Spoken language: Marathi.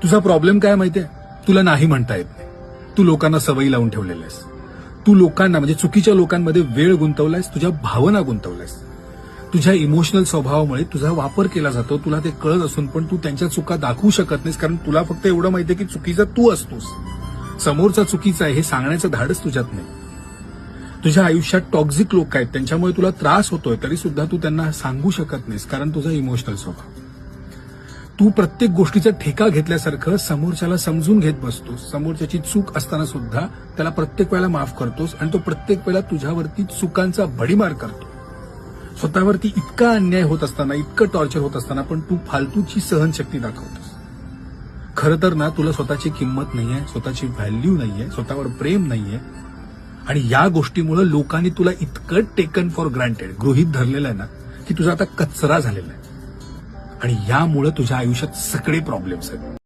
तुझा प्रॉब्लेम काय माहितीये? तुला नाही म्हणता येत नाही. तू लोकांना सवयी लावून ठेवलेल्या आहेस. तू लोकांना म्हणजे चुकीच्या लोकांमध्ये वेळ गुंतवलायस, तुझ्या भावना गुंतवलायस. तुझ्या इमोशनल स्वभावामुळे तुझा वापर केला जातो. तुला ते कळत असून पण तू त्यांच्या चुका दाखवू शकत नाहीस, कारण तुला फक्त एवढं माहितीये की चुकीचा तू असतोस. समोरचा चुकीचा आहे हे सांगण्याचं धाडस तुझ्यात नाही. तुझ्या आयुष्यात टॉक्झिक लोक आहेत, त्यांच्यामुळे तुला त्रास होतोय, तरी सुद्धा तू त्यांना सांगू शकत नाहीस, कारण तुझा इमोशनल स्वभाव. तू प्रत्येक गोष्टीचा ठेका घेतल्यासारखं समोरच्याला समजून घेत बसतोस. समोरच्याची चूक असताना सुद्धा त्याला प्रत्येक वेळेला माफ करतोस आणि तो प्रत्येक वेळेला तुझ्यावरती चुकांचा भडीमार करतो. स्वतःवरती इतका अन्याय होत असताना, इतकं टॉर्चर होत असताना पण तू फालतूची सहनशक्ती दाखवतोस. खरं तर ना, तुला स्वतःची किंमत नाहीये, स्वतःची व्हॅल्यू नाहीये, स्वतःवर प्रेम नाहीये. आणि या गोष्टीमुळे लोकांनी तुला इतकं टेकन फॉर ग्रँटेड, गृहीत धरलेलं आहे ना, की तुझा आता कचरा झालेला आहे. आणि यामुळे तुझ्या आयुष्यात सगळे प्रॉब्लेम्स आहेत.